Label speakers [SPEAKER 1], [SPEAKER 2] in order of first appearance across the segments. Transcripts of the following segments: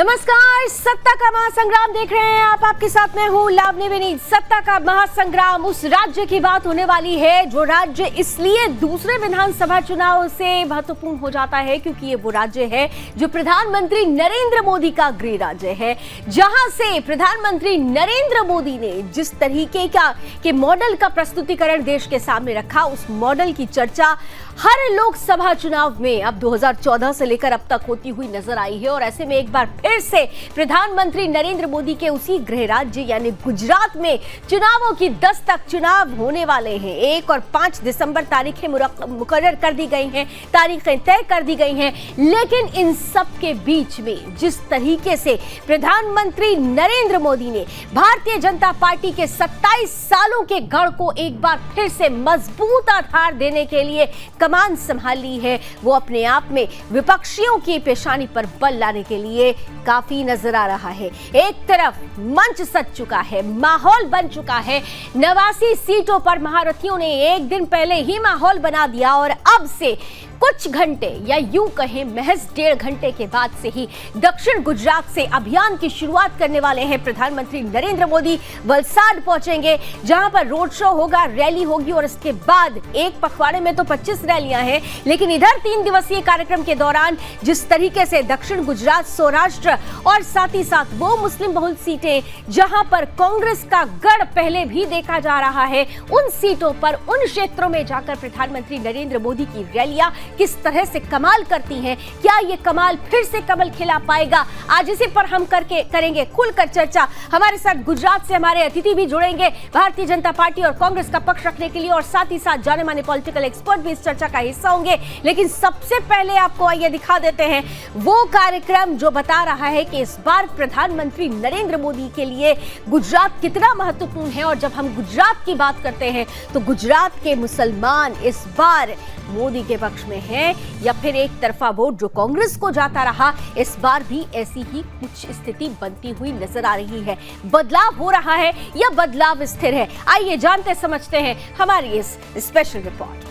[SPEAKER 1] नमस्कार, सत्ता का महासंग्राम देख रहे हैं आप। आपके साथ मैं हूँ लावनी विनीत। सत्ता का महासंग्राम उस राज्य की बात होने वाली है जो राज्य इसलिए दूसरे विधानसभा चुनाव से महत्वपूर्ण हो जाता है क्योंकि ये वो राज्य है जो प्रधानमंत्री नरेंद्र मोदी का गृह राज्य है, जहां से प्रधानमंत्री नरेंद्र मोदी ने जिस तरीके के मॉडल का प्रस्तुतिकरण देश के सामने रखा, उस मॉडल की चर्चा हर लोकसभा चुनाव में अब 2014 से लेकर अब तक होती हुई नजर आई है। और ऐसे में एक बार फिर से प्रधानमंत्री नरेंद्र मोदी के उसी गृह राज्य यानी गुजरात में चुनावों की दस्तक, चुनाव होने वाले हैं। 1 और 5 दिसंबर तारीखें मुकर्रर कर दी गई हैं, तारीखें तय कर दी गई हैं। लेकिन इन सब के बीच में जिस तरीके से प्रधानमंत्री नरेंद्र मोदी ने भारतीय जनता पार्टी के 27 सालों के गढ़ को एक बार फिर से मजबूत आधार देने के लिए कमान संभाल ली है, वो अपने आप में विपक्षियों की पेशानी पर बल लाने के लिए काफी नजर आ रहा है। एक तरफ मंच सज चुका है, माहौल बन चुका है, 89 सीटों पर महारथियों ने एक दिन पहले ही माहौल बना दिया और अब से कुछ घंटे या यूं कहें महज 1.5 घंटे के बाद से ही दक्षिण गुजरात से अभियान की शुरुआत करने वाले हैं प्रधानमंत्री नरेंद्र मोदी। वलसाड पहुंचेंगे जहां पर रोड शो होगा, रैली होगी और इसके बाद एक पखवाड़े में तो 25 रैलियां हैं, लेकिन इधर 3 दिवसीय कार्यक्रम के दौरान जिस तरीके से दक्षिण गुजरात, सौराष्ट्र और साथ ही साथ वो मुस्लिम बहुल सीटें जहां पर कांग्रेस का गढ़ पहले भी देखा जा रहा है, उन सीटों पर, उन क्षेत्रों में जाकर प्रधानमंत्री नरेंद्र मोदी की रैलियां किस तरह से कमाल करती हैं, क्या ये कमाल फिर से कमल खिला पाएगा? आज इसी पर हम करेंगे खुलकर चर्चा। हमारे साथ गुजरात से हमारे अतिथि भी जुड़ेंगे, भारतीय जनता पार्टी और कांग्रेस का पक्ष रखने के लिए, और साथ ही साथ जाने माने पॉलिटिकल एक्सपर्ट भी इस चर्चा का हिस्सा होंगे। लेकिन सबसे पहले आपको आइए दिखा देते हैं वो कार्यक्रम जो बता रहा है कि इस बार प्रधानमंत्री नरेंद्र मोदी के लिए गुजरात कितना महत्वपूर्ण है। और जब हम गुजरात की बात करते हैं तो गुजरात के मुसलमान इस बार मोदी के पक्ष में है या फिर एक तरफा वोट जो कांग्रेस को जाता रहा, इस बार भी ऐसी ही कुछ स्थिति बनती हुई नजर आ रही है। बदलाव हो रहा है या बदलाव स्थिर है? आइए जानते समझते हैं हमारी इस स्पेशल रिपोर्ट।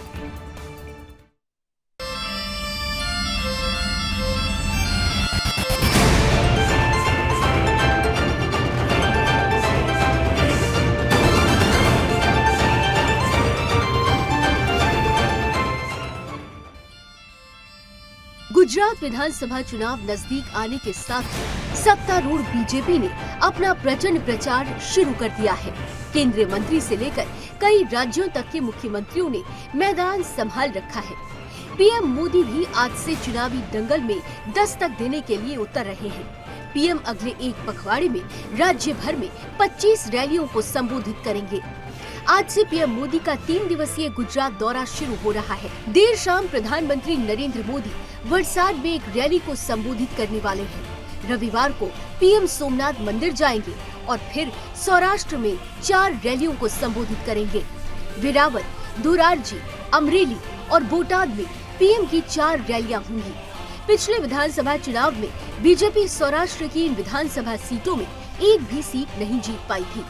[SPEAKER 1] गुजरात विधानसभा चुनाव नजदीक आने के साथ ही सत्तारूढ़ बीजेपी ने अपना प्रचंड प्रचार शुरू कर दिया है। केंद्रीय मंत्री से लेकर कई राज्यों तक के मुख्यमंत्रियों ने मैदान संभाल रखा है। पीएम मोदी भी आज से चुनावी दंगल में दस्तक देने के लिए उतर रहे हैं। पीएम अगले एक पखवाड़े में राज्य भर में 25 रैलियों को संबोधित करेंगे। आज से पीएम मोदी का 3 दिवसीय गुजरात दौरा शुरू हो रहा है। देर शाम प्रधानमंत्री नरेंद्र मोदी वलसाड में एक रैली को संबोधित करने वाले हैं। रविवार को पीएम सोमनाथ मंदिर जाएंगे और फिर सौराष्ट्र में 4 रैलियों को संबोधित करेंगे। वेरावल, धोराजी, अमरेली और बोटाद में पीएम की 4 रैलियां होंगी। पिछले विधानसभा चुनाव में बीजेपी सौराष्ट्र की इन विधानसभा सीटों में एक भी सीट नहीं जीत पाई थी।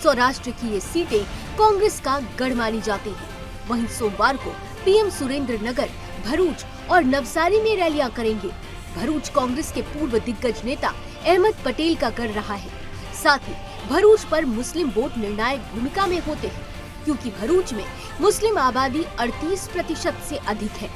[SPEAKER 1] सौराष्ट्र की ये सीटें कांग्रेस का गढ़ मानी जाती हैं। वहीं सोमवार को पीएम सुरेंद्र नगर, भरूच और नवसारी में रैलियां करेंगे। भरूच कांग्रेस के पूर्व दिग्गज नेता अहमद पटेल का गढ़ रहा है। साथ ही भरूच पर मुस्लिम वोट निर्णायक भूमिका में होते हैं क्योंकि भरूच में मुस्लिम आबादी 38% से अधिक है।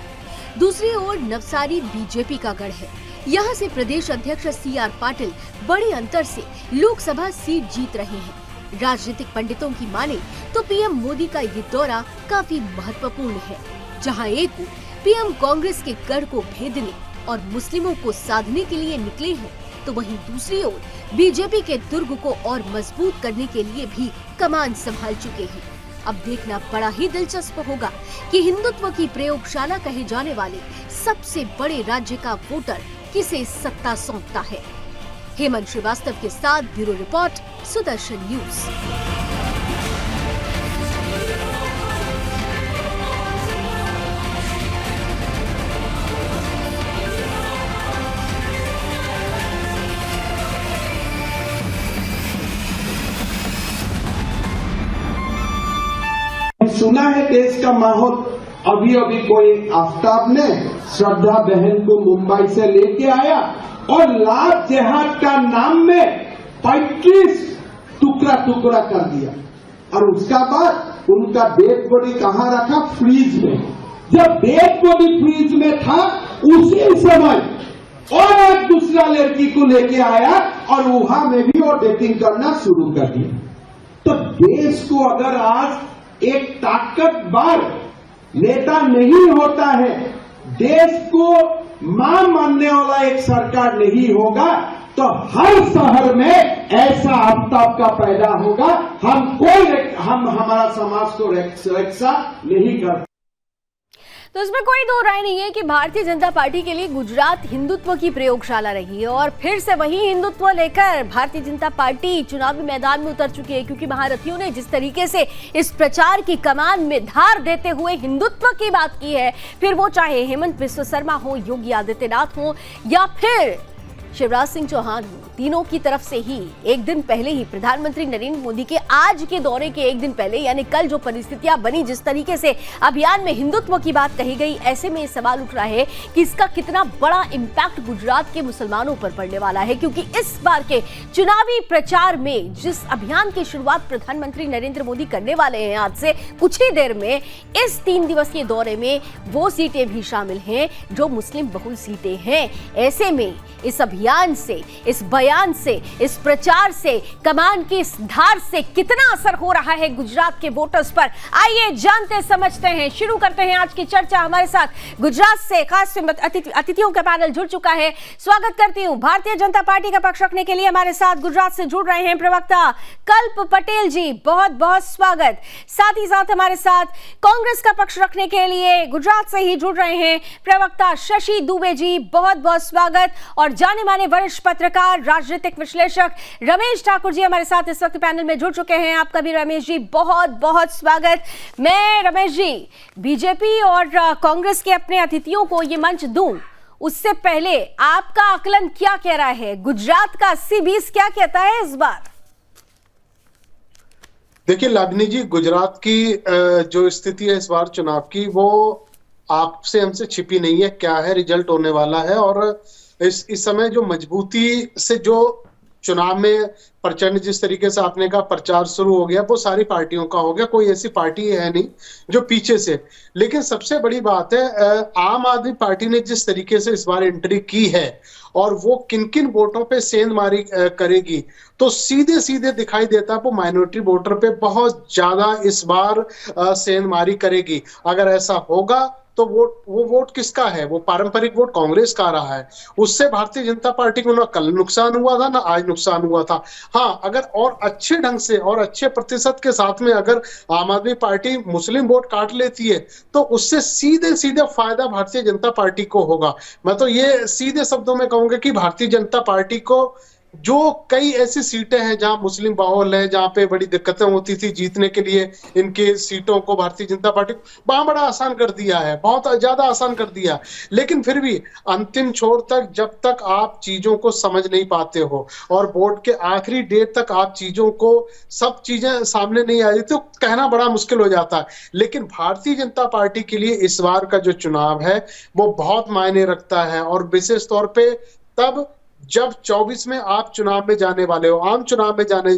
[SPEAKER 1] दूसरी ओर नवसारी बीजेपी का गढ़ है। यहाँ से प्रदेश अध्यक्ष CR पाटिल बड़े अंतर से लोकसभा सीट जीत रहे हैं। राजनीतिक पंडितों की माने तो पीएम मोदी का ये दौरा काफी महत्वपूर्ण है, जहां एक ओर पीएम कांग्रेस के गढ़ को भेदने और मुस्लिमों को साधने के लिए निकले हैं, तो वहीं दूसरी ओर बीजेपी के दुर्ग को और मजबूत करने के लिए भी कमान संभाल चुके हैं। अब देखना बड़ा ही दिलचस्प होगा कि हिंदुत्व की प्रयोगशाला कहे जाने वाले सबसे बड़े राज्य का वोटर किसे सत्ता सौंपता है। हेमंत श्रीवास्तव के साथ ब्यूरो रिपोर्ट, सुदर्शन न्यूज।
[SPEAKER 2] सुना है देश का माहौल। अभी अभी कोई आफ्ताब ने श्रद्धा बहन को मुंबई से लेके आया और लाभ देहात का नाम में 35 टुकड़ा टुकड़ा कर दिया। और उसका बाद उनका डेड बॉडी कहां रखा? फ्रीज में। जब डेड बॉडी फ्रीज में था उसी समय और एक दूसरा लड़की को लेके आया और वहां में भी वो डेटिंग करना शुरू कर दिया। तो देश को अगर आज एक ताकतवर नेता नहीं होता है, देश को मां मानने वाला एक सरकार नहीं होगा, तो हर शहर में ऐसा आफ्ताब का पैदा होगा। हम हमारा समाज को रक्षा नहीं कर।
[SPEAKER 1] तो इसमें कोई दो राय नहीं है कि भारतीय जनता पार्टी के लिए गुजरात हिंदुत्व की प्रयोगशाला रही है और फिर से वही हिंदुत्व लेकर भारतीय जनता पार्टी चुनावी मैदान में उतर चुकी है, क्योंकि महारथियों ने जिस तरीके से इस प्रचार की कमान में धार देते हुए हिंदुत्व की बात की है, फिर वो चाहे हेमंत बिस्वा शर्मा हो, योगी आदित्यनाथ हो या फिर शिवराज सिंह चौहान हो, तीनों की तरफ से ही एक दिन पहले ही प्रधानमंत्री नरेंद्र मोदी के आज के दौरे के एक दिन पहले यानी कल जो परिस्थितियां बनी, जिस तरीके से अभियान में हिंदुत्व की बात कही गई, ऐसे में सवाल उठ रहा है कि इसका कितना बड़ा इंपैक्ट गुजरात के मुसलमानों पर पड़ने वाला है, क्योंकि इस बार के चुनावी प्रचार में जिस अभियान की शुरुआत प्रधानमंत्री नरेंद्र मोदी करने वाले हैं आज से कुछ ही देर में, इस 3 दिवसीय दौरे में वो सीटें भी शामिल हैं जो मुस्लिम बहुल सीटें हैं। ऐसे में इस अभियान से, इस बयान से, इस प्रचार से, कमान की इस धार से कितना असर हो रहा है गुजरात के वोटर्स पर, आइए जानते समझते हैं। शुरू करते हैं आज की चर्चा। हमारे साथ गुजरात से खास अतिथियों का पैनल जुड़ चुका है। स्वागत करती हूं। भारतीय जनता पार्टी का पक्ष रखने के लिए हमारे साथ गुजरात से जुड़ रहे हैं प्रवक्ता कल्प पटेल जी, बहुत बहुत स्वागत। साथ ही साथ हमारे साथ कांग्रेस का पक्ष रखने के लिए गुजरात से ही जुड़ रहे हैं प्रवक्ता शशि दुबे जी, बहुत बहुत स्वागत। और जाने माने वरिष्ठ पत्रकार, राजनीतिक विश्लेषक रमेश ठाकुर जी हमारे साथ इस वक्त पैनल में जुड़ चुके हैं। आपका भी रमेश जी बहुत बहुत स्वागत। मैं रमेश जी बीजेपी और कांग्रेस के अपने अतिथियों को ये मंच दूं उससे पहले आपका आकलन क्या कह रहा है? गुजरात का 80-20 क्या कहता है इस बार?
[SPEAKER 3] देखिए लावनी जी, गुजरात की जो स्थिति है इस बार चुनाव की, वो आपसे हमसे छिपी नहीं है। क्या है रिजल्ट होने वाला है, और इस समय जो मजबूती से जो चुनाव में प्रचंड, जिस तरीके से आपने कहा प्रचार शुरू हो गया, वो सारी पार्टियों का हो गया। कोई ऐसी पार्टी है नहीं जो पीछे से। लेकिन सबसे बड़ी बात है, आम आदमी पार्टी ने जिस तरीके से इस बार एंट्री की है और वो किन किन वोटों पे सेंधमारी करेगी, तो सीधे सीधे दिखाई देता है वो माइनॉरिटी वोटर पे बहुत ज्यादा इस बार सेंधमारी करेगी। अगर ऐसा होगा तो वो वोट किसका है? वो पारंपरिक वोट कांग्रेस का रहा है। उससे भारतीय जनता पार्टी को ना कल नुकसान हुआ था ना आज नुकसान हुआ था। हाँ, अगर और अच्छे ढंग से और अच्छे प्रतिशत के साथ में अगर आम आदमी पार्टी मुस्लिम वोट काट लेती है तो उससे सीधे सीधे फायदा भारतीय जनता पार्टी को होगा। मैं तो ये सीधे शब्दों में कहूंगा कि भारतीय जनता पार्टी को जो कई ऐसी सीटें हैं जहां मुस्लिम बाहुल है, जहां पे बड़ी दिक्कतें होती थी जीतने के लिए, इनके सीटों को भारतीय जनता पार्टी वहां बड़ा आसान कर दिया है, बहुत ज्यादा आसान कर दिया। लेकिन फिर भी अंतिम छोर तक जब तक आप चीजों को समझ नहीं पाते हो और वोट के आखिरी डेट तक आप चीजों को सब चीजें सामने नहीं आ रही तो कहना बड़ा मुश्किल हो जाता है। लेकिन भारतीय जनता पार्टी के लिए इस बार का जो चुनाव है वो बहुत मायने रखता है, और विशेष तौर पे तब जब 24 में आप चुनाव में जाने वाले हो, आम चुनाव में जाने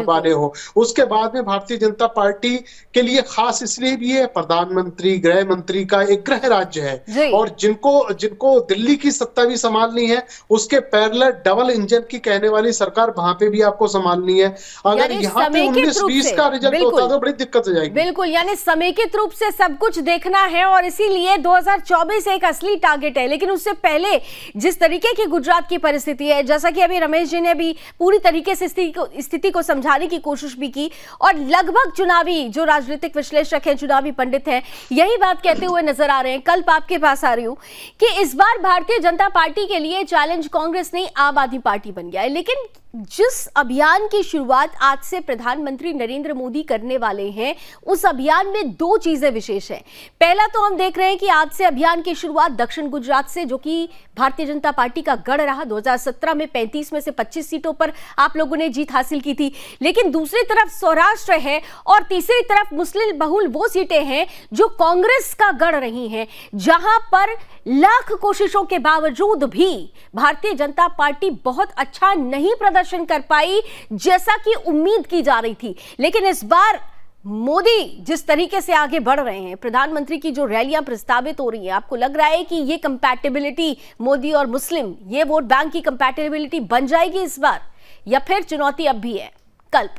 [SPEAKER 3] वाले हो। उसके बाद में भारतीय जनता पार्टी के लिए खास इसलिए भी है, प्रधानमंत्री गृह मंत्री का एक गृह राज्य है, और जिनको दिल्ली की सत्ता भी संभालनी है, उसके पैरेलल डबल इंजन की कहने वाली सरकार वहां पे भी आपको संभालनी है। अगर यहाँ पे 19-20 का रिजल्ट होता तो बड़ी दिक्कत हो जाएगी।
[SPEAKER 1] बिल्कुल, यानी समेकित रूप से सब कुछ देखना है और इसीलिए 2024 एक असली टारगेट है। लेकिन उससे पहले जिस तरीके की गुजरात की परिस्थिति है, जैसा कि अभी रमेश जी ने भी पूरी तरीके से स्थिति को समझाने की कोशिश भी की, और लगभग चुनावी जो राजनीतिक विश्लेषक हैं, चुनावी पंडित हैं, यही बात कहते हुए नजर आ रहे हैं। कल आपके पास आ रही हूं कि इस बार भारतीय जनता पार्टी के लिए चैलेंज कांग्रेस नहीं आम आदमी पार्टी बन गया है। लेकिन जिस अभियान की शुरुआत आज से प्रधानमंत्री नरेंद्र मोदी करने वाले हैं, उस अभियान में दो चीजें विशेष हैं। पहला तो हम देख रहे हैं कि आज से अभियान की शुरुआत दक्षिण गुजरात से, जो कि भारतीय जनता पार्टी का गढ़ रहा। 2017 में 35 में से 25 सीटों पर आप लोगों ने जीत हासिल की थी। लेकिन दूसरी तरफ सौराष्ट्र है और तीसरी तरफ मुस्लिम बहुल वो सीटें हैं जो कांग्रेस का गढ़ रही हैं, जहां पर लाख कोशिशों के बावजूद भी भारतीय जनता पार्टी बहुत अच्छा नहीं प्रदर्शन कर पाई, जैसा कि उम्मीद की जा रही थी। लेकिन इस बार मोदी जिस तरीके से आगे बढ़ रहे हैं, प्रधानमंत्री की जो रैलियां प्रस्तावित हो रही हैं, आपको लग रहा है कि ये कंपैटिबिलिटी मोदी और मुस्लिम, ये वोट बैंक की कंपैटिबिलिटी बन जाएगी इस बार, या फिर चुनौती अब भी है? कल्प।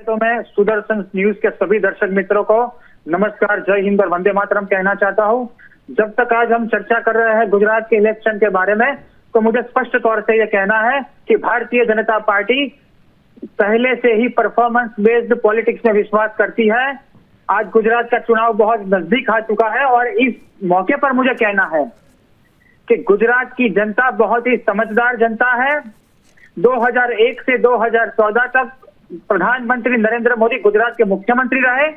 [SPEAKER 4] तो मैं सुदर्शन न्यूज के सभी दर्शक मित्रों को नमस्कार, जय हिंद और वंदे मातरम कहना चाहता हूं। जब तक आज हम चर्चा कर रहे हैं गुजरात के इलेक्शन के बारे में, तो मुझे स्पष्ट तौर से यह कहना है कि भारतीय जनता पार्टी पहले से ही परफॉर्मेंस बेस्ड पॉलिटिक्स में विश्वास करती है। आज गुजरात का चुनाव बहुत नजदीक आ चुका है और इस मौके पर मुझे कहना है कि गुजरात की जनता बहुत ही समझदार जनता है। 2001 से 2014 तक प्रधानमंत्री नरेंद्र मोदी गुजरात के मुख्यमंत्री रहे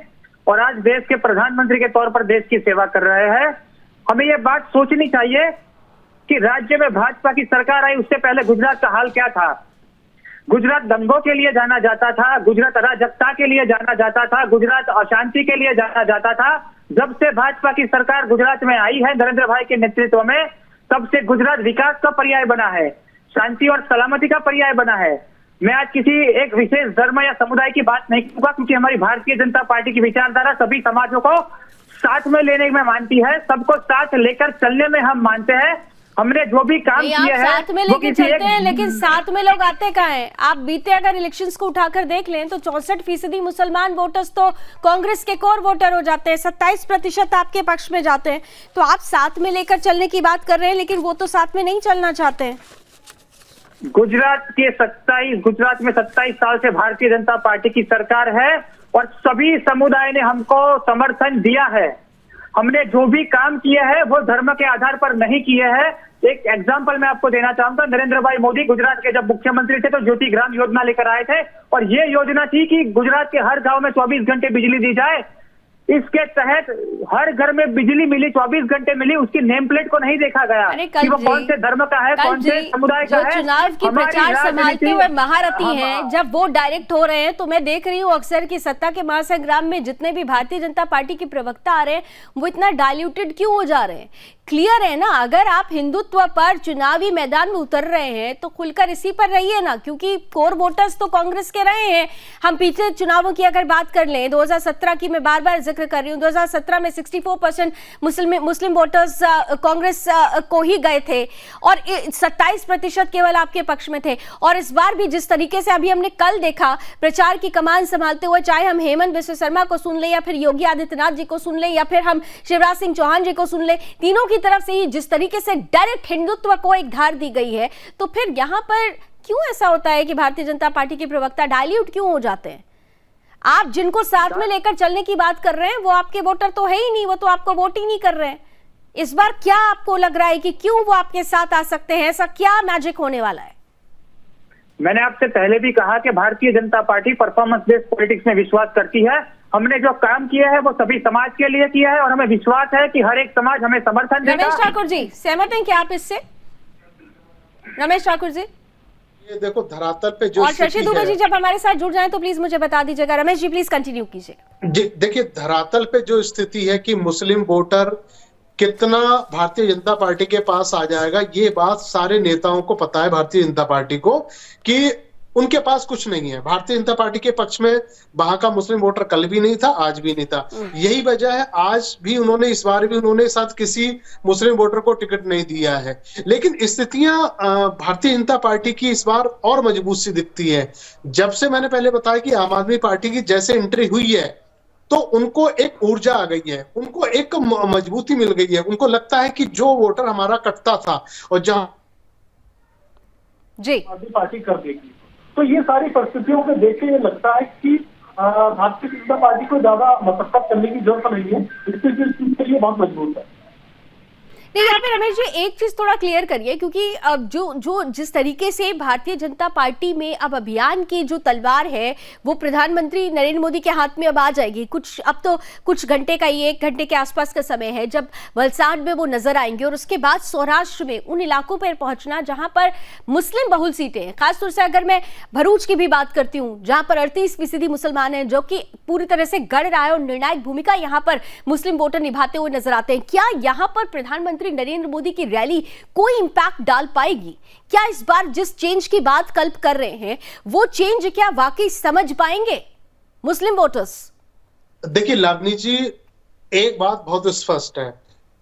[SPEAKER 4] और आज देश के प्रधानमंत्री के तौर पर देश की सेवा कर रहे हैं। हमें यह बात सोचनी चाहिए कि राज्य में भाजपा की सरकार आई, उससे पहले गुजरात का हाल क्या था। गुजरात दंगों के लिए जाना जाता था, गुजरात अराजकता के लिए जाना जाता था, गुजरात अशांति के लिए जाना जाता था। जब से भाजपा की सरकार गुजरात में आई है नरेंद्र भाई के नेतृत्व में, तब से गुजरात विकास का पर्याय बना है, शांति और सलामती का पर्याय बना है। मैं आज किसी एक विशेष धर्म या समुदाय की बात नहीं करूंगा, क्योंकि हमारी भारतीय जनता पार्टी की विचारधारा सभी समाजों को साथ में लेने में मानती है, सबको साथ लेकर चलने में हम मानते हैं। हमने जो भी काम किए हैं
[SPEAKER 1] साथ में लेके चलते हैं, लेकिन साथ में लोग आते कहाँ हैं? आप बीते अगर इलेक्शंस को उठाकर देख लें तो 64% मुसलमान वोटर्स तो कांग्रेस के कोर वोटर हो जाते हैं, 27% आपके पक्ष में जाते हैं। तो आप साथ में लेकर चलने की बात कर रहे हैं, लेकिन वो तो साथ में नहीं चलना चाहते हैं।
[SPEAKER 4] गुजरात में 27 साल से भारतीय जनता पार्टी की सरकार है और सभी समुदाय ने हमको समर्थन दिया है। हमने जो भी काम किए हैं वो धर्म के आधार पर नहीं किए हैं। एक एग्जांपल मैं आपको देना चाहूंगा। नरेंद्र भाई मोदी गुजरात के जब मुख्यमंत्री थे तो ज्योति ग्राम योजना लेकर आए थे और ये योजना थी कि गुजरात के हर गांव में 24 घंटे बिजली दी जाए। इसके तहत हर घर में बिजली मिली, 24 घंटे मिली। उसकी नेम प्लेट को नहीं देखा गया कि वो कौन से धर्म का है, कौन से समुदाय का है।
[SPEAKER 1] चुनाव की प्रचार संभालते हुए महारथी हैं, जब वोट डायरेक्ट हो रहे हैं तो मैं देख रही हूँ अक्सर कि सत्ता के महासंग्राम में जितने भी भारतीय जनता पार्टी के प्रवक्ता आ रहे हैं वो इतना डाइल्यूटेड क्यों हो जा रहे हैं? क्लियर है ना, अगर आप हिंदुत्व पर चुनावी मैदान में उतर रहे हैं तो खुलकर इसी पर रहिए ना, क्योंकि कोर वोटर्स तो कांग्रेस के रहे हैं। हम पिछले चुनावों की अगर बात कर लें, 2017 की मैं बार बार जिक्र कर रही हूँ, 2017 में 64% मुस्लिम वोटर्स कांग्रेस को ही गए थे और 27% केवल आपके पक्ष में थे। और इस बार भी जिस तरीके से अभी हमने कल देखा प्रचार की कमान संभालते हुए, चाहे हम हेमंत बिस्वा शर्मा को सुन ले या फिर योगी आदित्यनाथ जी को सुन ले या फिर हम शिवराज सिंह चौहान जी को सुन ले, तीनों की तरफ से ही जिस तरीके से डायरेक्ट हिंदुत्व को एक धार दी गई है, तो फिर यहां पर क्यों ऐसा होता है कि भारतीय जनता पार्टी के प्रवक्ता डाइल्यूट क्यों हो जाते हैं? आप जिनको साथ में लेकर चलने की बात कर रहे हैं वो आपके वोटर तो है ही नहीं, वो तो आपको वोट ही नहीं कर रहे हैं। इस बार क्या आपको लग रहा है कि क्यों वो आपके साथ आ सकते हैं? ऐसा क्या मैजिक होने वाला है?
[SPEAKER 4] मैंने आपसे पहले भी कहा कि Bharatiya Janata party performance based politics में विश्वास करती है। हमने जो काम किया है वो सभी समाज के लिए किया है और हमें विश्वास है कि हर एक समाज हमें समर्थन देगा।
[SPEAKER 1] रमेश ठाकुर जी, सहमत हैं क्या आप इससे? रमेश ठाकुर जी,
[SPEAKER 3] ये देखो धरातल पे जो
[SPEAKER 1] और शशि दुबे जी जब हमारे साथ जुड़ जाए तो प्लीज मुझे बता दीजिएगा। रमेश जी प्लीज कंटिन्यू कीजिए।
[SPEAKER 3] देखिए धरातल पे जो स्थिति है कि मुस्लिम वोटर कितना भारतीय जनता पार्टी के पास आ जाएगा, ये बात सारे नेताओं को पता है भारतीय जनता पार्टी को कि उनके पास कुछ नहीं है। भारतीय जनता पार्टी के पक्ष में वहां का मुस्लिम वोटर कल भी नहीं था, आज भी नहीं था। यही वजह है आज भी उन्होंने, इस बार भी उन्होंने साथ किसी मुस्लिम वोटर को टिकट नहीं दिया है। लेकिन स्थितियां भारतीय जनता पार्टी की इस बार और मजबूत सी दिखती है। जब से मैंने पहले बताया कि आम आदमी पार्टी की जैसे एंट्री हुई है तो उनको एक ऊर्जा आ गई है, उनको एक मजबूती मिल गई है। उनको लगता है कि जो वोटर हमारा कटता था और जहां
[SPEAKER 1] जी
[SPEAKER 5] पार्टी कर देगी, तो ये सारी परिस्थितियों को देख के ये लगता है कि भारतीय जनता पार्टी को ज्यादा मशक्कत करने की जरूरत नहीं है। इसके लिए बहुत मजबूत है।
[SPEAKER 1] नहीं, यहाँ पे रमेश जी एक चीज थोड़ा क्लियर करिए, क्योंकि अब जो जिस तरीके से भारतीय जनता पार्टी में अब अभियान की जो तलवार है वो प्रधानमंत्री नरेंद्र मोदी के हाथ में अब आ जाएगी। अब तो कुछ घंटे का, 1 घंटे के आसपास का समय है जब वलसाड में वो नजर आएंगे, और उसके बाद सौराष्ट्र में उन इलाकों पर पहुंचना जहां पर मुस्लिम बहुल सीटें हैं। खासतौर से अगर मैं भरूच की भी बात करती हूँ, जहां पर 38% मुसलमान हैं, जो कि पूरी तरह से गढ़ रहा है और निर्णायक भूमिका यहाँ पर मुस्लिम वोटर निभाते हुए नजर आते हैं। क्या यहाँ पर प्रधानमंत्री नरेंद्र मोदी की रैली कोई इंपैक्ट डाल पाएगी? क्या इस बार जिस चेंज की बात कल्प कर रहे हैं वो चेंज क्या वाकई समझ पाएंगे मुस्लिम वोटर्स?
[SPEAKER 3] देखिए लावनी जी, एक बात बहुत स्पष्ट है,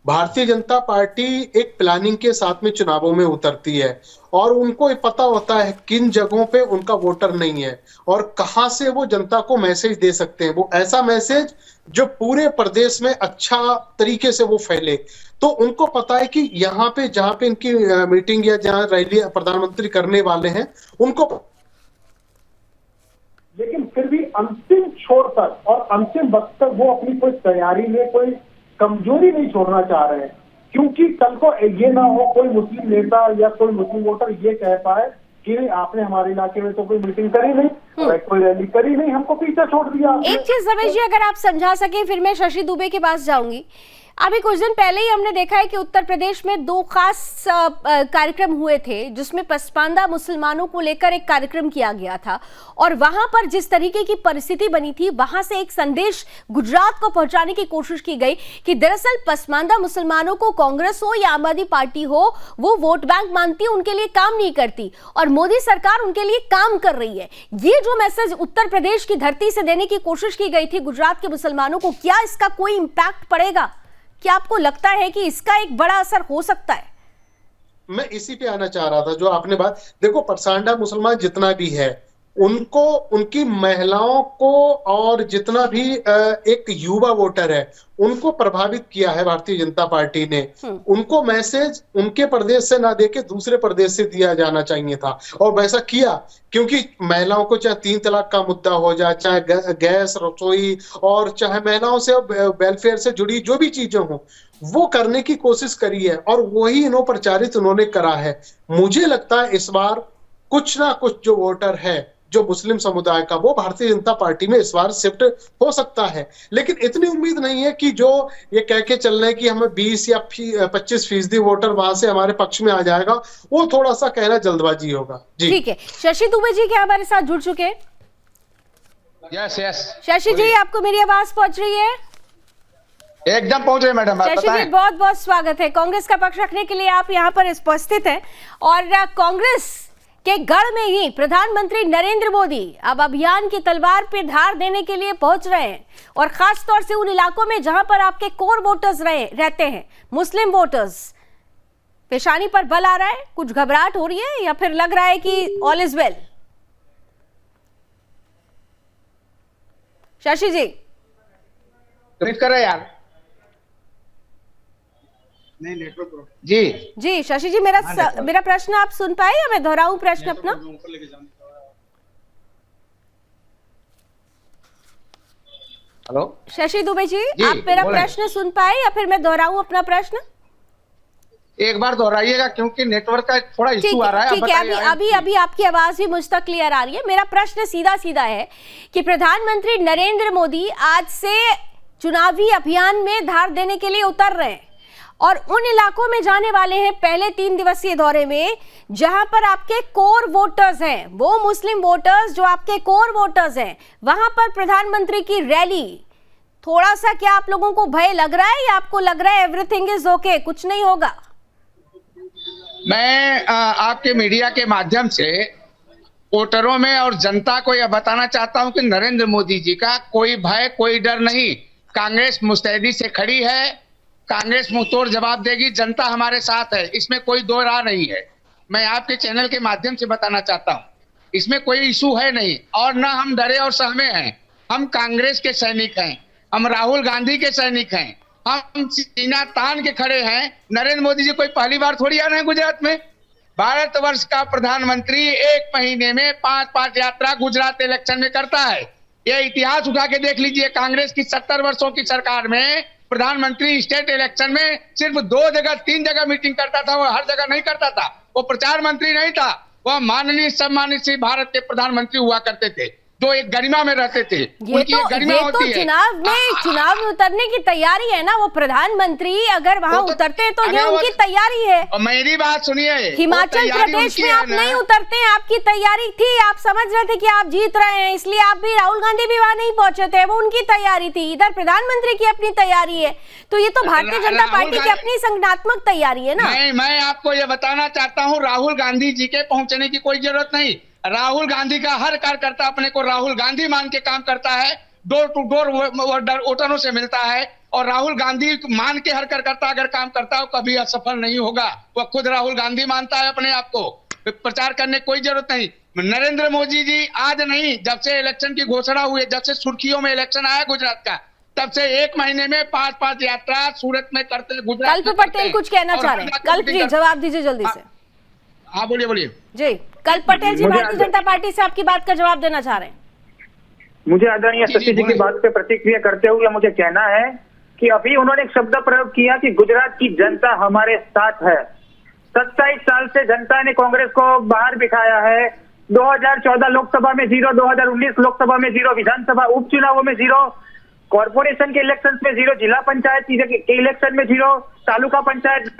[SPEAKER 3] भारतीय जनता पार्टी एक प्लानिंग के साथ में चुनावों में उतरती है और उनको पता होता है किन जगहों पे उनका वोटर नहीं है और कहां से वो जनता को मैसेज दे सकते हैं, वो ऐसा मैसेज जो पूरे प्रदेश में अच्छा तरीके से वो फैले। तो उनको पता है कि यहाँ पे जहां पे इनकी मीटिंग या जहां रैली प्रधानमंत्री करने वाले हैं उनको,
[SPEAKER 5] लेकिन फिर भी अंतिम छोर तक और अंतिम वक्त तक वो अपनी कोई तैयारी में कोई कमजोरी नहीं छोड़ना चाह रहे हैं, क्योंकि कल को ये ना हो कोई मुस्लिम नेता या कोई मुस्लिम वोटर ये कह पाए कि आपने हमारे इलाके में तो कोई मीटिंग करी नहीं, कोई रैली करी नहीं, हमको पीछे छोड़ दिया।
[SPEAKER 1] एक चीज रमेश जी अगर आप समझा सके, फिर मैं शशि दुबे के पास जाऊंगी। अभी कुछ दिन पहले ही हमने देखा है कि उत्तर प्रदेश में 2 खास कार्यक्रम हुए थे जिसमें पसमानदा मुसलमानों को लेकर एक कार्यक्रम किया गया था, और वहां पर जिस तरीके की परिस्थिति बनी थी, वहां से एक संदेश गुजरात को पहुंचाने की कोशिश की गई कि दरअसल पसमानदा मुसलमानों को कांग्रेस हो या आम आदमी पार्टी हो, वो वोट बैंक मानती है, उनके लिए काम नहीं करती और मोदी सरकार उनके लिए काम कर रही है। ये जो मैसेज उत्तर प्रदेश की धरती से देने की कोशिश की गई थी गुजरात के मुसलमानों को, क्या इसका कोई इंपैक्ट पड़ेगा? क्या आपको लगता है कि इसका एक बड़ा असर हो सकता है?
[SPEAKER 3] मैं इसी पे आना चाह रहा था जो आपने बात, देखो पसमानदा मुसलमान जितना भी है उनको, उनकी महिलाओं को और जितना भी एक युवा वोटर है उनको प्रभावित किया है भारतीय जनता पार्टी ने। उनको मैसेज उनके प्रदेश से ना देके दूसरे प्रदेश से दिया जाना चाहिए था और वैसा किया, क्योंकि महिलाओं को चाहे 3 तलाक का मुद्दा हो जाए, चाहे गैस रसोई और चाहे महिलाओं से वेलफेयर से जुड़ी जो भी चीजें हों, वो करने की कोशिश करी है और वही इन्हों प्रचारित उन्होंने करा है। मुझे लगता है इस बार कुछ ना कुछ जो वोटर है जो मुस्लिम समुदाय का, वो भारतीय जनता पार्टी में इस बार शिफ्ट हो सकता है, लेकिन इतनी उम्मीद नहीं है कि जो ये कह के चल रहे हैं कि हमें 20 या 25% वोटर वहां से हमारे पक्ष में आ जाएगा, वो थोड़ा सा कहना जल्दबाजी होगा। जी
[SPEAKER 1] ठीक है, शशि दुबे जी क्या हमारे साथ जुड़ चुके हैं?
[SPEAKER 6] यस
[SPEAKER 1] शशि जी, आपको मेरी आवाज पहुंच रही है?
[SPEAKER 6] एकदम पहुंच रहे मैडम,
[SPEAKER 1] शशि जी बहुत बहुत स्वागत है। कांग्रेस का पक्ष रखने के लिए आप यहाँ पर उपस्थित हैं और कांग्रेस के गढ़ में ही प्रधानमंत्री नरेंद्र मोदी अब अभियान की तलवार पे धार देने के लिए पहुंच रहे हैं, और खास तौर से उन इलाकों में जहां पर आपके कोर वोटर्स रहते हैं, मुस्लिम वोटर्स। पेशानी पर बल आ रहा है, कुछ घबराहट हो रही है या फिर लग रहा है कि ऑल इज वेल? शशि जी
[SPEAKER 6] कर रहे यार, नहीं नेटवर्क जी
[SPEAKER 1] शशि जी, मेरा प्रश्न आप सुन पाए या मैं दोहराऊं प्रश्न अपना?
[SPEAKER 6] हेलो
[SPEAKER 1] शशि दुबे जी, आप मेरा प्रश्न सुन पाए या फिर मैं दोहराऊं अपना प्रश्न?
[SPEAKER 6] एक बार दोहराइएगा क्योंकि नेटवर्क का थोड़ा इशू आ रहा है।
[SPEAKER 1] ठीक है, अभी आपकी आवाज भी मुझ तक क्लियर आ रही है। मेरा प्रश्न सीधा है कि प्रधानमंत्री नरेंद्र मोदी आज से चुनावी अभियान में धार देने के लिए उतर रहे हैं और उन इलाकों में जाने वाले हैं पहले 3 दिवसीय दौरे में जहां पर आपके कोर वोटर्स हैं, वो मुस्लिम वोटर्स जो आपके कोर वोटर्स हैं, वहां पर प्रधानमंत्री की रैली। थोड़ा सा क्या आप लोगों को भय लग रहा है या आपको लग रहा है एवरीथिंग इज ओके, कुछ नहीं होगा?
[SPEAKER 6] मैं आपके मीडिया के माध्यम से वोटरों में और जनता को यह बताना चाहता हूं कि नरेंद्र मोदी जी का कोई भय, कोई डर नहीं। कांग्रेस मुस्तैदी से खड़ी है, कांग्रेस मुंहतोड़ जवाब देगी, जनता हमारे साथ है, इसमें कोई दो राह नहीं है। मैं आपके चैनल के माध्यम से बताना चाहता हूं, इसमें कोई इशू है नहीं और ना हम डरे और सहमे हैं। हम कांग्रेस के सैनिक हैं, हम राहुल गांधी के सैनिक हैं, हम सीना तान के खड़े हैं। नरेंद्र मोदी जी कोई पहली बार थोड़ी आ रहे हैं गुजरात में। भारतवर्ष का प्रधानमंत्री 1 महीने में 5 यात्रा गुजरात इलेक्शन में करता है। यह इतिहास उठा के देख लीजिए, कांग्रेस की 70 वर्षों की सरकार में प्रधानमंत्री स्टेट इलेक्शन में सिर्फ 2 जगह 3 जगह मीटिंग करता था, वो हर जगह नहीं करता था। वो प्रचार मंत्री नहीं था, वह माननीय सम्मानित श्री भारत के प्रधानमंत्री हुआ करते थे, जो एक गरिमा में रहते थे। उनकी एक गरिमा होती है।
[SPEAKER 1] चुनाव में उतरने की तैयारी है ना, वो प्रधानमंत्री अगर वहाँ उतरते हैं तो ये उनकी तैयारी है।
[SPEAKER 6] मेरी बात सुनिए,
[SPEAKER 1] हिमाचल प्रदेश में आप नहीं उतरते हैं, आपकी तैयारी थी, आप समझ रहे थे कि आप जीत रहे हैं, इसलिए आप भी, राहुल गांधी भी वहाँ नहीं पहुंचे थे, वो उनकी तैयारी थी। इधर प्रधानमंत्री की अपनी तैयारी है, तो ये तो भारतीय जनता पार्टी की अपनी संगठनात्मक तैयारी है ना।
[SPEAKER 6] मैं आपको ये बताना चाहता हूँ, राहुल गांधी जी के पहुंचने की कोई जरूरत नहीं। राहुल गांधी का हर कार्यकर्ता अपने को राहुल गांधी मान के काम करता है, डोर टू डोर वोटरों से मिलता है, और राहुल गांधी मान के हर कार्यकर्ता अगर काम करता है कभी असफल नहीं होगा। वह खुद राहुल गांधी मानता है अपने आप को, प्रचार करने की कोई जरूरत नहीं। नरेंद्र मोदी जी आज नहीं, जब से इलेक्शन की घोषणा हुई, जब से सुर्खियों में इलेक्शन आया गुजरात का, तब से 1 महीने में 5-5 यात्रा सूरत में करते। गुजरात
[SPEAKER 1] कल्प पटेल कुछ कहना चाह रहे हैं, कल्प जी जवाब दीजिए जल्दी से।
[SPEAKER 6] हाँ बोलिए
[SPEAKER 1] जी, कल्प पटेल जी भारतीय जनता पार्टी से आपकी बात का जवाब देना चाह रहे हैं।
[SPEAKER 4] मुझे आदरणीय शशि जी की बात पे प्रतिक्रिया करते हुए मुझे कहना है कि अभी उन्होंने एक शब्द प्रयोग किया कि गुजरात की जनता हमारे साथ है। 27 साल से जनता ने कांग्रेस को बाहर बिठाया है। 2014 लोकसभा में 0, 2019 लोकसभा में 0, विधानसभा उपचुनावों में 0, कॉर्पोरेशन के इलेक्शन में 0, जिला पंचायत के इलेक्शन में 0, तालुका पंचायत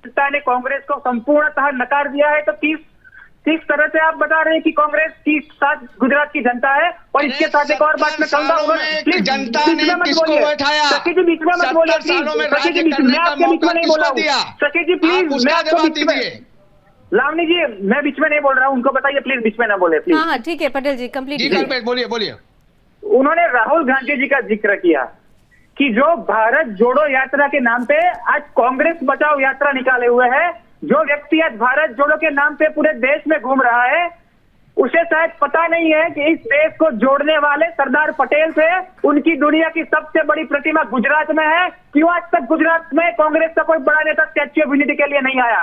[SPEAKER 4] जनता ने कांग्रेस को संपूर्णतः नकार दिया है। तो किस तरह से आप बता रहे हैं कि कांग्रेस की साथ गुजरात की जनता है? और इसके साथ एक और बात मैं कहूंगा, प्लीज
[SPEAKER 6] जनता ने किसको बैठाया?
[SPEAKER 4] सखी जी बीच में मत बोलिए, सखी जी मैं आपके बीच में नहीं बोल रहा हूँ। सखी जी प्लीज, मैं आपको बीच में, लावनी जी मैं बीच में नहीं बोल रहा हूँ, उनको बताइए प्लीज बीच में ना बोले प्लीज।
[SPEAKER 1] हाँ ठीक है पटेल जी, कंप्लीट
[SPEAKER 6] बोलिए।
[SPEAKER 4] उन्होंने राहुल गांधी जी का जिक्र किया कि जो भारत जोड़ो यात्रा के नाम पे आज कांग्रेस बचाओ यात्रा निकाले हुए है। जो व्यक्ति आज भारत जोड़ो के नाम पे पूरे देश में घूम रहा है, उसे शायद पता नहीं है कि इस देश को जोड़ने वाले सरदार पटेल थे। उनकी दुनिया की सबसे बड़ी प्रतिमा गुजरात में है। क्यों आज तक गुजरात में कांग्रेस का कोई बड़ा नेता स्टैच्यू ऑफ यूनिटी के लिए नहीं आया?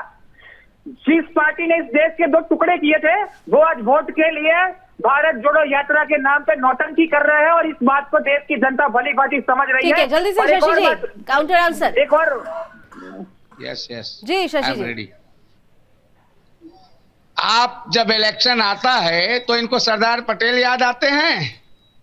[SPEAKER 4] जिस पार्टी ने इस देश के 2 टुकड़े किए थे, वो आज वोट के लिए भारत जोड़ो यात्रा के नाम पे नौटंकी कर रहे हैं, और इस बात को देश की जनता भली भांति समझ रही है।
[SPEAKER 1] जल्दी से शशि जी काउंटर आंसर।
[SPEAKER 4] एक और
[SPEAKER 6] यस
[SPEAKER 1] जी शशि जी,
[SPEAKER 6] आप जब इलेक्शन आता है तो इनको सरदार पटेल याद आते हैं।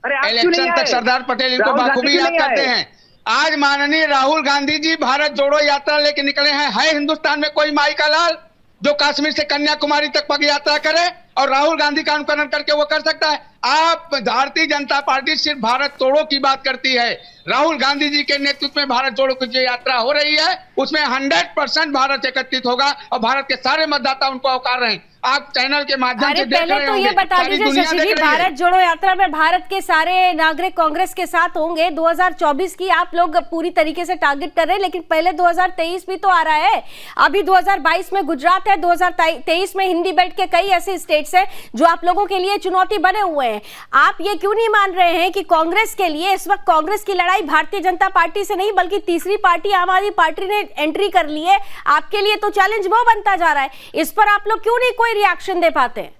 [SPEAKER 4] अरे
[SPEAKER 6] इलेक्शन तक सरदार पटेल इनको बाखूबी याद करते हैं। आज माननीय राहुल गांधी जी भारत जोड़ो यात्रा लेके निकले हैं। है हिंदुस्तान में कोई माई का लाल जो कश्मीर से कन्याकुमारी तक पग यात्रा करे और राहुल गांधी का अनुकरण करके वो कर सकता है? आप भारतीय जनता पार्टी सिर्फ भारत तोड़ो की बात करती है। राहुल गांधी जी के नेतृत्व में भारत जोड़ो की जो यात्रा हो रही है, उसमें 100% भारत एकत्रित होगा और भारत के सारे मतदाता उनको आकार रहे हैं। आप चैनल के माध्यम से देख रहे
[SPEAKER 1] पहले तो ये बता दीजिए शशि जी, भारत जोड़ो यात्रा में भारत के सारे नागरिक कांग्रेस के साथ होंगे। 2024 की आप लोग पूरी तरीके से टारगेट कर रहे हैं, लेकिन पहले 2023 भी तो आ रहा है। अभी 2022 में गुजरात है, 2023 में हिंदी बेल्ट के कई ऐसे स्टेट्स हैं जो आप लोगों के लिए चुनौती बने हुए हैं। आप ये क्यों नहीं मान रहे हैं कि कांग्रेस के लिए इस वक्त कांग्रेस की लड़ाई भारतीय जनता पार्टी से नहीं बल्कि तीसरी पार्टी आम आदमी पार्टी ने एंट्री कर ली है? आपके लिए तो चैलेंज वो बनता जा रहा है। इस पर आप लोग क्यों नहीं कोई रिएक्शन दे पाते हैं?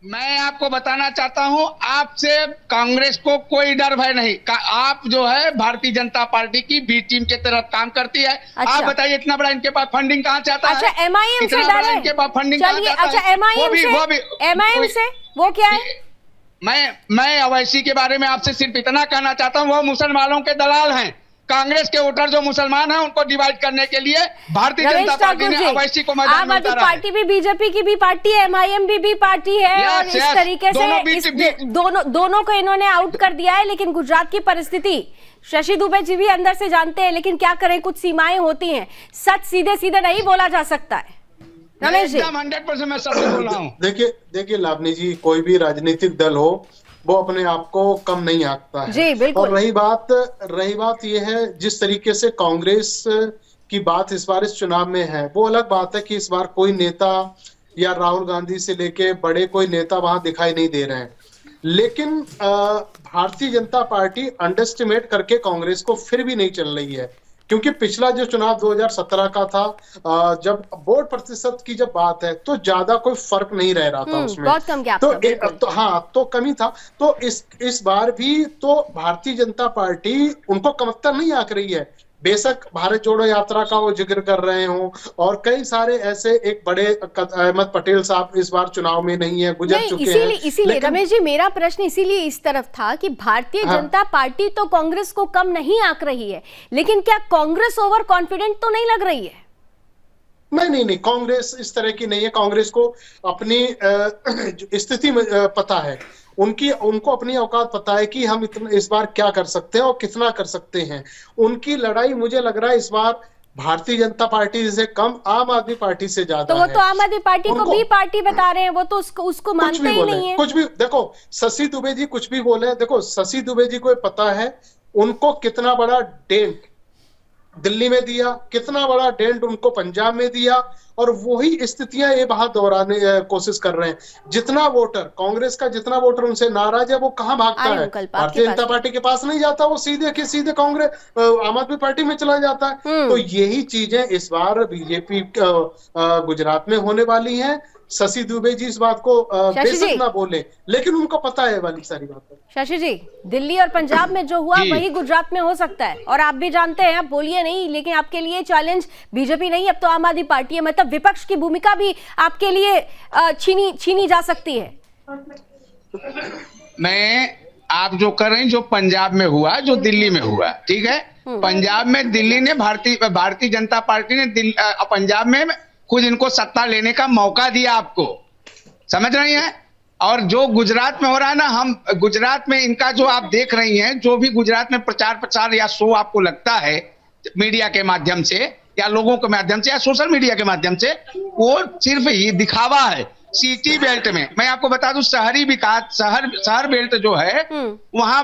[SPEAKER 6] मैं आपको बताना चाहता हूं, आपसे कांग्रेस को कोई डर भय नहीं। आप जो है भारतीय जनता पार्टी की बी टीम के तरह काम करती है।
[SPEAKER 1] अच्छा।
[SPEAKER 6] आप बताइए इतना बड़ा इनके पास फंडिंग कहां से आता है?
[SPEAKER 1] अच्छा एमआईएम से डर है
[SPEAKER 6] इनके पास फंडिंग कहां से आता है?
[SPEAKER 1] अच्छा एमआईएम से वो क्या है?
[SPEAKER 6] मैं अवैसी के बारे में आपसे सिर्फ इतना कहना चाहता हूं, वो मुसलमानों के दलाल हैं। कांग्रेस के वोटर जो मुसलमान हैं उनको डिवाइड करने के लिए भारतीय जनता पार्टी ने अवैसी को मैदान में उतारा है।
[SPEAKER 1] पार्टी भी बीजेपी की भी पार्टी है, एमआईएम भी पार्टी है, और इस तरीके से दोनों को इन्होंने आउट कर दिया है। लेकिन गुजरात की परिस्थिति शशि दुबे जी भी अंदर से जानते हैं, लेकिन क्या करें, कुछ सीमाएं होती हैं। सच सीधे सीधे नहीं बोला जा सकता है। रमेश जी
[SPEAKER 6] 100% मैं सच बोल रहा हूँ।
[SPEAKER 3] देखिए लावनी जी, कोई भी राजनीतिक दल हो वो अपने आप को कम नहीं आंकता है।
[SPEAKER 1] जी बिल्कुल।
[SPEAKER 3] और रही बात ये है, जिस तरीके से कांग्रेस की बात इस बार इस चुनाव में है, वो अलग बात है कि इस बार कोई नेता या राहुल गांधी से लेके बड़े कोई नेता वहां दिखाई नहीं दे रहे हैं। लेकिन भारतीय जनता पार्टी अंडरएस्टिमेट करके कांग्रेस को फिर भी नहीं चल रही है। क्योंकि पिछला जो चुनाव 2017 का था, जब वोट प्रतिशत की जब बात है तो ज्यादा कोई फर्क नहीं रह रहा था उसमें,
[SPEAKER 1] बहुत कम गैप था,
[SPEAKER 3] तो हाँ, तो कमी था। तो इस बार भी तो भारतीय जनता पार्टी उनको कमतर नहीं आंक रही है। बेशक भारत जोड़ो यात्रा का वो जिक्र कर रहे हो और कई सारे ऐसे, एक बड़े अहमद पटेल साहब इस बार चुनाव में नहीं है, गुजर चुके हैं।
[SPEAKER 1] इसीलिए रमेश जी, मेरा प्रश्न इसीलिए इस तरफ था कि भारतीय जनता पार्टी तो कांग्रेस को कम नहीं आंक रही है, लेकिन क्या कांग्रेस ओवर कॉन्फिडेंट तो नहीं लग रही है?
[SPEAKER 3] नहीं, कांग्रेस इस तरह की नहीं है। कांग्रेस को अपनी स्थिति पता है, उनको अपनी औकात पता है कि हम इस बार क्या कर सकते हैं और कितना कर सकते हैं। उनकी लड़ाई मुझे लग रहा है इस बार भारतीय जनता पार्टी से कम आम आदमी पार्टी से ज्यादा है।
[SPEAKER 1] तो वो तो आम आदमी पार्टी को भी पार्टी बता रहे हैं, वो तो उसको मानते ही नहीं है।
[SPEAKER 3] कुछ भी देखो, शशि दुबे जी कुछ भी बोले, देखो शशि दुबे जी को पता है उनको कितना बड़ा डेंट दिल्ली में दिया, कितना बड़ा डेंट उनको पंजाब में दिया, और वही स्थितियां ये बाहर दोहराने कोशिश कर रहे हैं। जितना वोटर कांग्रेस का, जितना वोटर उनसे नाराज है, वो कहां भागता है? भारतीय जनता पार्टी के पास नहीं जाता, वो सीधे कांग्रेस आम आदमी पार्टी में चला जाता है। तो यही चीजें इस बार बीजेपी गुजरात में होने वाली हैं। शशि दुबे जी इस बात को बेशक ना बोले, लेकिन उनको पता है वाली सारी बात।
[SPEAKER 1] शशि जी, दिल्ली और पंजाब में जो हुआ वही गुजरात में हो सकता है, और आप भी जानते हैं, आप बोलिए नहीं, लेकिन आपके लिए चैलेंज बीजेपी नहीं, अब तो आम आदमी पार्टी है। मतलब विपक्ष की भूमिका भी आपके लिए छीनी जा सकती है।
[SPEAKER 6] आप जो कर रहे हैं, जो पंजाब में हुआ, जो दिल्ली में हुआ, ठीक है। पंजाब में दिल्ली ने भारतीय जनता पार्टी ने पंजाब में खुद इनको सत्ता लेने का मौका दिया, आपको समझ रही हैं। और जो गुजरात में हो रहा है ना, हम गुजरात में इनका जो आप देख रही हैं, जो भी गुजरात में प्रचार या शो आपको लगता है मीडिया के माध्यम से या लोगों के माध्यम से या सोशल मीडिया के माध्यम से, वो सिर्फ ये दिखावा है। सिटी बेल्ट में मैं आपको बता दूं, शहरी विकास, शहर बेल्ट जो है, वहां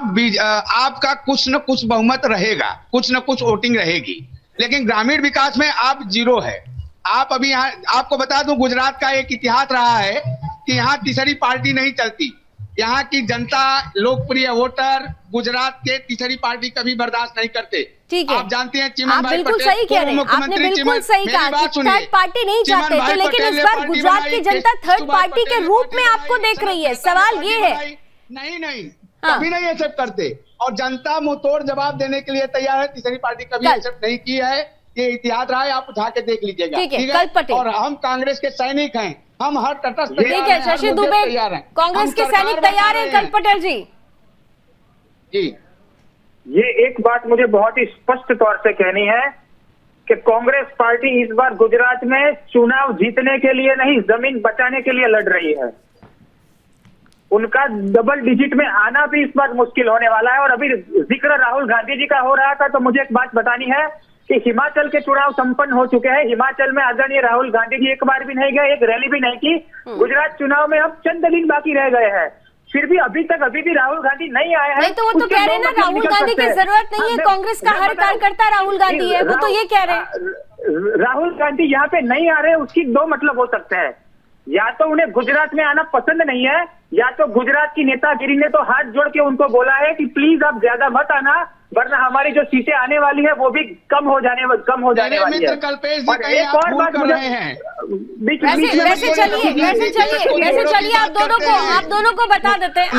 [SPEAKER 6] आपका कुछ न कुछ बहुमत रहेगा, कुछ न कुछ वोटिंग रहेगी, लेकिन ग्रामीण विकास में आप जीरो है। आप अभी यहाँ, आपको बता दूं, गुजरात का एक इतिहास रहा है कि यहाँ तीसरी पार्टी नहीं चलती। यहाँ की जनता, लोकप्रिय वोटर गुजरात के तीसरी पार्टी कभी बर्दाश्त नहीं करते।
[SPEAKER 1] ठीक है,
[SPEAKER 6] आप जानते हैं चिमन
[SPEAKER 1] आप
[SPEAKER 6] भाई
[SPEAKER 1] बिल्कुल
[SPEAKER 6] पटेल,
[SPEAKER 1] सही कह रहे हैं, आपने बिल्कुल सही कहा कि थर्ड पार्टी नहीं चाहते थे, लेकिन इस बार गुजरात की जनता थर्ड पार्टी के रूप में आपको देख रही है। सवाल ये है,
[SPEAKER 6] नहीं कभी नहीं एक्सेप्ट करते, और जनता मुंहतोड़ जवाब देने के लिए तैयार है। तीसरी पार्टी कभी एक्सेप्ट नहीं की है, ये इतिहास रहा है, आप उठा के देख लीजिएगा।
[SPEAKER 1] ठीक है, कल पटेल,
[SPEAKER 6] और हम कांग्रेस के सैनिक हैं, हम हर तटस्थ
[SPEAKER 1] ठीक है। शशि दुबे कांग्रेस के सैनिक तैयार हैं, कल पटेल जी।
[SPEAKER 4] ये एक बात मुझे बहुत ही स्पष्ट तौर से कहनी है कि कांग्रेस पार्टी इस बार गुजरात में चुनाव जीतने के लिए नहीं, जमीन बचाने के लिए लड़ रही है। उनका डबल डिजिट में आना भी इस बार मुश्किल होने वाला है। और अभी जिक्र राहुल गांधी जी का हो रहा था, तो मुझे एक बात बतानी है कि हिमाचल के चुनाव संपन्न हो चुके हैं। हिमाचल में आदरणीय राहुल गांधी जी एक बार भी नहीं गए, एक रैली भी नहीं की। गुजरात चुनाव में अब चंद दिन बाकी रह गए हैं, फिर भी अभी भी राहुल गांधी नहीं आए हैं।
[SPEAKER 1] नहीं, तो वो तो कह रहे हैं ना, राहुल गांधी की जरूरत नहीं है, कांग्रेस का हर कार्यकर्ता राहुल गांधी है, वो तो ये कह रहे हैं।
[SPEAKER 4] राहुल गांधी यहाँ पे नहीं आ रहे, उसकी दो मतलब हो सकते हैं। या तो उन्हें गुजरात में आना पसंद नहीं है, या तो गुजरात की नेतागिरी ने तो हाथ जोड़ के उनको बोला है कि प्लीज आप ज्यादा मत आना, वरना हमारी जो सीटें आने वाली है वो भी कम हो जाने वाली है। और एक और बात मुझे
[SPEAKER 1] वैसे चलिए आप दोनों को बता देते हैं,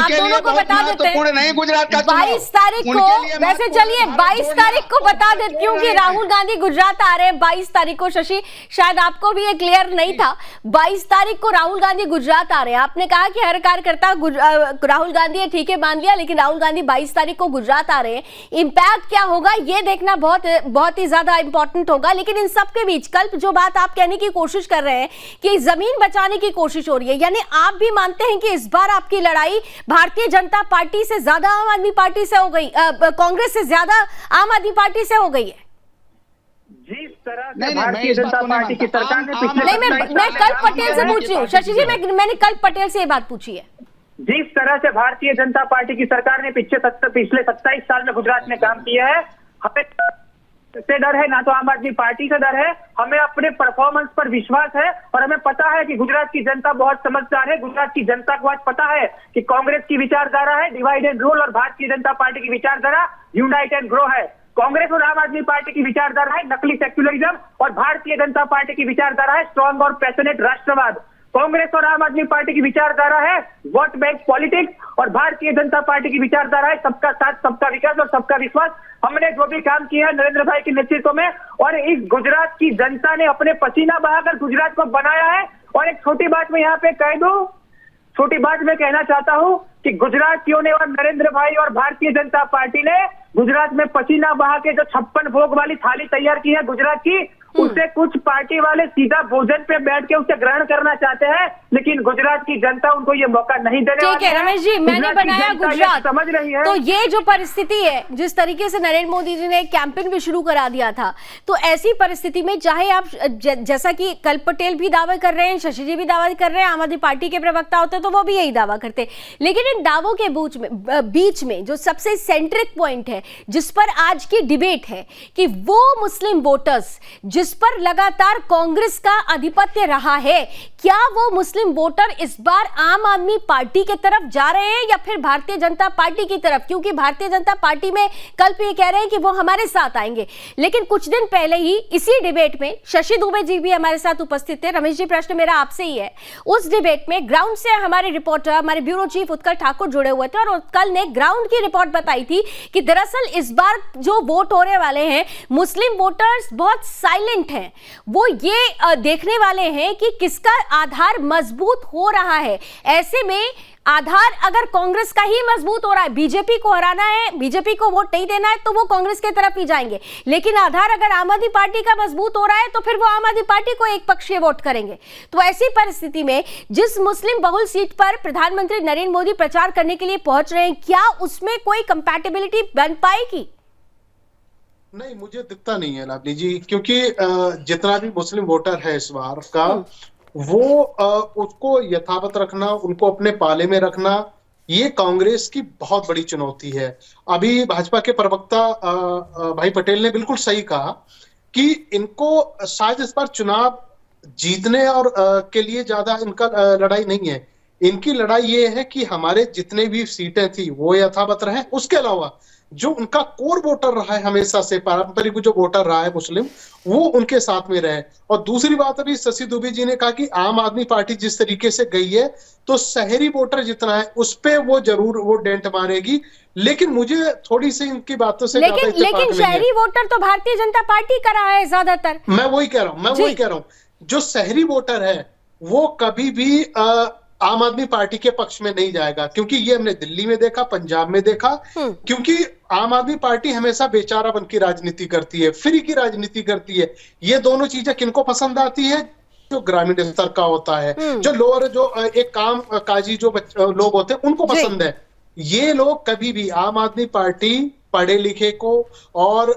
[SPEAKER 1] 22 तारीख को, वैसे चलिए 22 तारीख को बता देती हूँ कि राहुल गांधी गुजरात आ रहे हैं 22 तारीख को। शशि, शायद आपको भी ये क्लियर नहीं था, 22 तारीख को राहुल गांधी गुजरात आ रहे हैं। आपने कहा कि हर कार्यकर्ता राहुल गांधी है, ठीक है, मान लिया, लेकिन राहुल गांधी 22 तारीख को गुजरात आ रहे हैं। इंपैक्ट क्या होगा ये देखना बहुत ही ज्यादा इंपॉर्टेंट होगा। लेकिन इन सब के बीच कल जो बात आप कहने की कोशिश कर रहे हैं कि जमीन बचाने की कोशिश हो रही है, यानी आप भी मानते हैं कि इस बार आपकी लड़ाई भारतीय जनता पार्टी से ज्यादा आम आदमी पार्टी से हो गई, कांग्रेस से ज्यादा आम आदमी पार्टी से हो गई है।
[SPEAKER 4] जिस तरह से भारतीय जनता पार्टी की सरकार ने
[SPEAKER 1] मैं कल पटेल से पूछ रही हूँ, शशि जी, मैंने कल पटेल से ये बात पूछी है।
[SPEAKER 4] जिस तरह से भारतीय जनता पार्टी की सरकार ने पिछले 27 साल में गुजरात में काम किया है, हमें से डर है ना, तो आम आदमी पार्टी से डर है। हमें अपने परफॉर्मेंस पर विश्वास है, और हमें पता है कि गुजरात की जनता बहुत समझदार है। गुजरात की जनता को आज पता है कि कांग्रेस की विचारधारा है डिवाइड एंड रूल, और भारतीय जनता पार्टी की विचारधारा यूनाइट एंड ग्रो है। कांग्रेस और आम आदमी पार्टी की विचारधारा है नकली सेक्युलरिज्म और भारतीय जनता पार्टी की विचारधारा है स्ट्रॉन्ग और पैशनेट राष्ट्रवाद। कांग्रेस और आम आदमी पार्टी की विचारधारा है वोट बैंक पॉलिटिक्स और भारतीय जनता पार्टी की विचारधारा है सबका साथ, सबका विकास और सबका विश्वास। हमने जो भी काम किया है नरेंद्र भाई के नेतृत्व में और इस गुजरात की जनता ने अपने पसीना बहाकर गुजरात को बनाया है। और एक छोटी बात मैं यहाँ पे कह दूं, छोटी बात मैं कहना चाहता हूं कि गुजरातियों ने और नरेंद्र भाई और भारतीय जनता पार्टी ने गुजरात में पसीना बहा के जो 56 भोग वाली थाली तैयार की है गुजरात की, उसे कुछ पार्टी वाले सीधा भोजन पे बैठ के उसे ग्रहण करना चाहते हैं, लेकिन गुजरात की जनता उनको ये मौका नहीं देने वाली है।
[SPEAKER 1] ठीक है रमेश जी, मैंने बनाया गुजरात,
[SPEAKER 4] समझ रही है।
[SPEAKER 1] तो ये जो परिस्थिति है, जिस तरीके से नरेंद्र मोदी जी ने एक कैंपेन भी शुरू करा दिया था, तो ऐसी परिस्थिति में चाहे आप जैसा कि कल पटेल भी दावा कर रहे हैं, शशि जी भी दावा कर रहे हैं, आम आदमी पार्टी के प्रवक्ता होते तो वो भी यही दावा करते, लेकिन इन दावों के बीच में जो सबसे सेंट्रिक पॉइंट है जिस पर आज की डिबेट है कि वो मुस्लिम वोटर्स जिस पर लगातार कांग्रेस का आधिपत्य रहा है, क्या वो मुस्लिम वोटर इस बार आम आदमी पार्टी की तरफ जा रहे हैं या फिर भारतीय जनता पार्टी की तरफ? क्योंकि भारतीय जनता पार्टी में कल पे ये कह रहे हैं कि वो हमारे साथ आएंगे, लेकिन कुछ दिन पहले ही इसी डिबेट में शशि दुबे जी भी हमारे साथ उपस्थित थे। रमेश जी, प्रश्न मेरा आपसे ही है, उस डिबेट में ग्राउंड से हमारे रिपोर्टर, हमारे ब्यूरो चीफ उत्कल ठाकुर जुड़े हुए थे और उत्कल ने ग्राउंड की रिपोर्ट बताई थी कि दरअसल इस बार जो वोट होने वाले हैं मुस्लिम वोटर्स बहुत साइलेंट हैं, वो ये देखने वाले हैं कि किसका आधार मजबूत हो रहा है। ऐसे में आधार अगर कांग्रेस का ही मजबूत हो रहा है, बीजेपी को हराना है, बीजेपी को वोट नहीं देना है, तो वो कांग्रेस की तरफ ही जाएंगे, लेकिन आधार अगर आम आदमी पार्टी का मजबूत हो रहा है तो फिर वो आम आदमी पार्टी को एक पक्षीय वोट करेंगे। तो ऐसी परिस्थिति में जिस मुस्लिम बहुल सीट पर प्रधानमंत्री नरेंद्र मोदी प्रचार करने के लिए पहुंच रहे हैं, क्या उसमें कोई कंपैटिबिलिटी बन पाएगी?
[SPEAKER 3] नहीं, मुझे दिखता नहीं है लावली जी, क्योंकि जितना भी मुस्लिम वोटर है इस बार का, वो उसको यथावत रखना, उनको अपने पाले में रखना, ये कांग्रेस की बहुत बड़ी चुनौती है। अभी भाजपा के प्रवक्ता भाई पटेल ने बिल्कुल सही कहा कि इनको शायद इस बार चुनाव जीतने और के लिए ज्यादा इनका लड़ाई नहीं है। इनकी लड़ाई ये है कि हमारे जितने भी सीटें थी वो यथावत रहे, उसके अलावा जो उनका कोर वोटर रहा है, हमेशा से पारंपरिक जो वोटर रहा है मुस्लिम, वो उनके साथ में रहे। और दूसरी बात, अभी शशि दुबे जी ने कहा कि आम आदमी पार्टी जिस तरीके से गई है तो शहरी वोटर जितना है उस पे वो जरूर वो डेंट मारेगी, लेकिन मुझे थोड़ी सी इनकी बातों से
[SPEAKER 1] लेकिन शहरी वोटर तो भारतीय जनता पार्टी का रहा है ज्यादातर।
[SPEAKER 3] मैं वही कह रहा हूँ, जो शहरी वोटर है वो कभी भी आम आदमी पार्टी के पक्ष में नहीं जाएगा, क्योंकि ये हमने दिल्ली में देखा, पंजाब में देखा, क्योंकि आम आदमी पार्टी हमेशा बेचारा बन की राजनीति करती है, फ्री की राजनीति करती है। ये दोनों चीजें किनको पसंद आती है? जो ग्रामीण स्तर का होता है, जो लोअर, जो एक काम काजी जो लोग होते हैं, उनको पसंद है। ये लोग कभी भी आम आदमी पार्टी पढ़े लिखे को और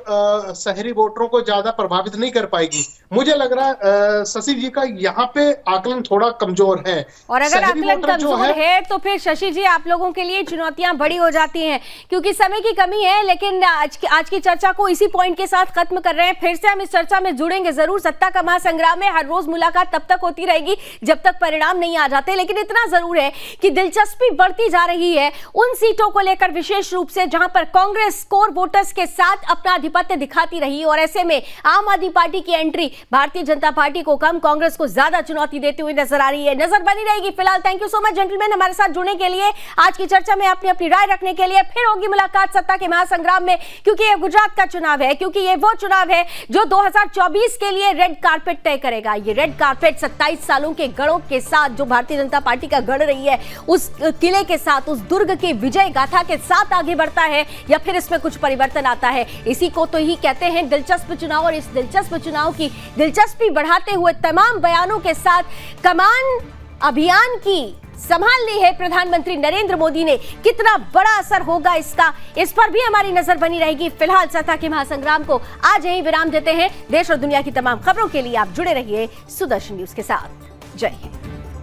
[SPEAKER 3] शहरी वोटरों को ज्यादा प्रभावित नहीं कर पाएगी। मुझे लग रहा है शशि जी का यहाँ पे आकलन थोड़ा कमजोर है,
[SPEAKER 1] और अगर आकलन कमजोर है तो फिर शशि जी आप लोगों के लिए चुनौतियां बड़ी हो जाती हैं, क्योंकि समय की कमी है। लेकिन आज की चर्चा को इसी पॉइंट के साथ खत्म कर रहे हैं। फिर से हम इस चर्चा में जुड़ेंगे जरूर। सत्ता का महासंग्राम में हर रोज मुलाकात तब तक होती रहेगी जब तक परिणाम नहीं आ जाते, लेकिन इतना जरूर है कि दिलचस्पी बढ़ती जा रही है उन सीटों को लेकर, विशेष रूप से जहां पर कांग्रेस कोर वोटर्स के साथ अपना आधिपत्य दिखाती रही, और ऐसे में आम आदमी पार्टी की एंट्री भारतीय जनता पार्टी को कम, कांग्रेस को ज्यादा चुनौती देती हुई नजर आ रही है। नजर बनी रहेगी। फिलहाल thank you so much gentleman हमारे साथ जुड़ने के लिए, आज की चर्चा में अपनी राय रखने के लिए। फिर होगी मुलाकात सत्ता के महासंग्राम में, क्योंकि ये गुजरात का चुनाव है, क्योंकि ये वो चुनाव है जो 2024 के लिए रेड कारपेट तय करेगा। ये रेड कारपेट 27 सालों के गढ़ों के साथ जो भारतीय जनता पार्टी का गढ़ रही है, उस किले के साथ, उस दुर्ग की विजय गाथा के साथ आगे बढ़ता है या फिर इसमें कुछ परिवर्तन आता है। इसी को तो ही कहते हैं दिलचस्प चुनाव। और इस दिलचस्प चुनाव की दिलचस्पी बढ़ाते हुए तमाम बयानों के साथ कमान अभियान की संभाल ली है प्रधानमंत्री नरेंद्र मोदी ने। कितना बड़ा असर होगा इसका, इस पर भी हमारी नजर बनी रहेगी। फिलहाल सत्ता के महासंग्राम को आज यही विराम देते हैं। देश और दुनिया की तमाम खबरों के लिए आप जुड़े रहिए सुदर्शन न्यूज के साथ। जय हिंद।